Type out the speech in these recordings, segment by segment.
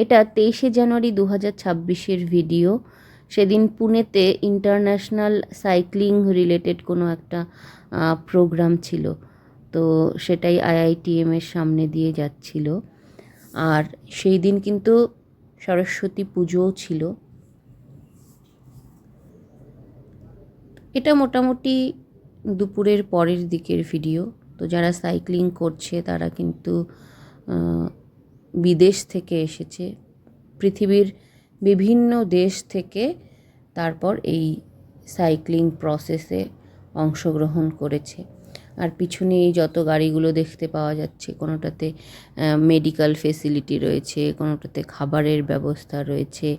এটা 23শে জানুয়ারি 2026-এর ভিডিও। সেদিন পুনেতে ইন্টারন্যাশনাল সাইক্লিং রিলেটেড কোনো একটা প্রোগ্রাম ছিল, তো সেটাই IITM-এর সামনে দিয়ে যাচ্ছিল। আর সেই দিন কিন্তু সরস্বতী পুজোও ছিল। এটা মোটামুটি দুপুরের পরের দিকের ভিডিও। তো যারা সাইক্লিং করছে তারা কিন্তু বিদেশ থেকে এসেছে, পৃথিবীর বিভিন্ন দেশ থেকে তারপর এই সাইক্লিং প্রসেসে অংশগ্রহণ করেছে। আর পিছনে এই যত গাড়িগুলো দেখতে পাওয়া যাচ্ছে, কোনোটাতে মেডিকেল ফেসিলিটি রয়েছে, কোনোটাতে খাবারের ব্যবস্থা রয়েছে,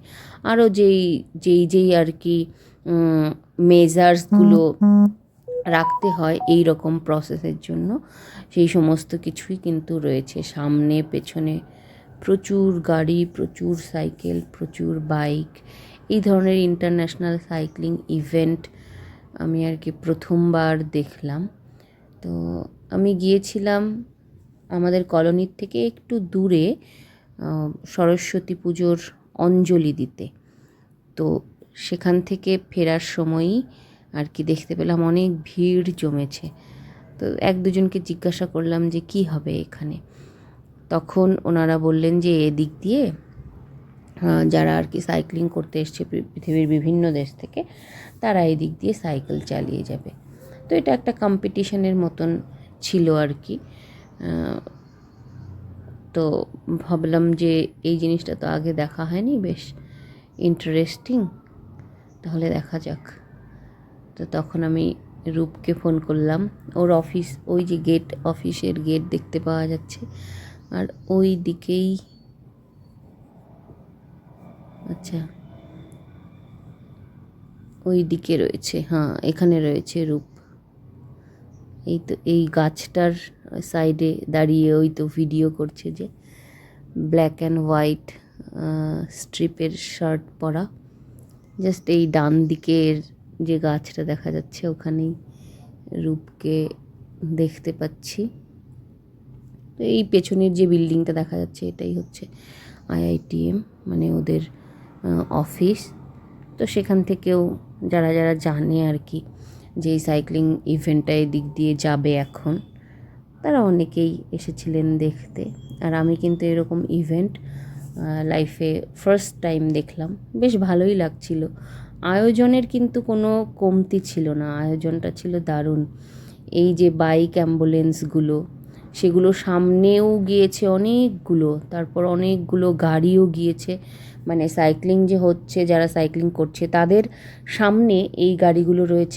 আরও যেই আর কি মেজার্সগুলো রাখতে হয় এই রকম প্রসেসের জন্য, সেই সমস্ত কিছুই কিন্তু রয়েছে। সামনে পেছনে প্রচুর গাড়ি, প্রচুর সাইকেল, প্রচুর বাইক। এই ধরনের ইন্টারন্যাশনাল সাইক্লিং ইভেন্ট আমি আর কি প্রথমবার দেখলাম। তো আমি গিয়েছিলাম আমাদের কলোনির থেকে একটু দূরে সরস্বতী পুজোর অঞ্জলি দিতে। তো সেখান থেকে ফেরার সময়ই আর কি দেখতে পেলাম অনেক ভিড় জমেছে। তো এক দুজনকে জিজ্ঞাসা করলাম যে কি হবে এখানে। তখন ওনারা বললেন যে এদিক দিয়ে যারা আর কি সাইক্লিং করতে এসছে পৃথিবীর বিভিন্ন দেশ থেকে, তারা এই দিক দিয়ে সাইকেল চালিয়ে যাবে। তো এটা একটা কম্পিটিশনের মতন ছিল আর কি। তো ভাবলাম যে এই জিনিসটা তো আগে দেখা হয়নি, বেশ ইন্টারেস্টিং, তাহলে দেখা যাক। তো তখন আমি রূপকে ফোন করলাম। ওর অফিস, ওই যে গেট, অফিসের গেট দেখতে পাওয়া যাচ্ছে, আর ওই দিকেই, আচ্ছা ওই দিকে রয়েছে, হ্যাঁ এখানে রয়েছে রূপ। এই তো এই গাছটার সাইডে দাঁড়িয়ে ওই তো ভিডিও করছে, যে ব্ল্যাক অ্যান্ড হোয়াইট স্ট্রিপের শার্ট পরা। জাস্ট এই ডান দিকের যে গাছটা দেখা যাচ্ছে ওখানেই রূপকে দেখতে পাচ্ছি। তো এই পেছনের যে বিল্ডিংটা দেখা যাচ্ছে এটাই হচ্ছে IITM, মানে ওদের অফিস। তো সেখান থেকেও যারা যারা জানে আর কি যে এই সাইক্লিং ইভেন্টটা এদিক দিয়ে যাবে এখন, তারা অনেকেই এসেছিলেন দেখতে। আর আমি কিন্তু এরকম ইভেন্ট লাইফে ফার্স্ট টাইম দেখলাম, বেশ ভালোই লাগছিল। আয়োজনের কিন্তু কোনো কমতি ছিল না, আয়োজনটা ছিল দারুণ। এই যে বাইক অ্যাম্বুলেন্সগুলো, সেগুলো সামনেও গিয়েছে অনেকগুলো, তারপর অনেকগুলো গাড়িও গিয়েছে, মানে সাইক্লিং যে হচ্ছে, যারা সাইক্লিং করছে তাদের সামনে এই গাড়িগুলো রয়েছে।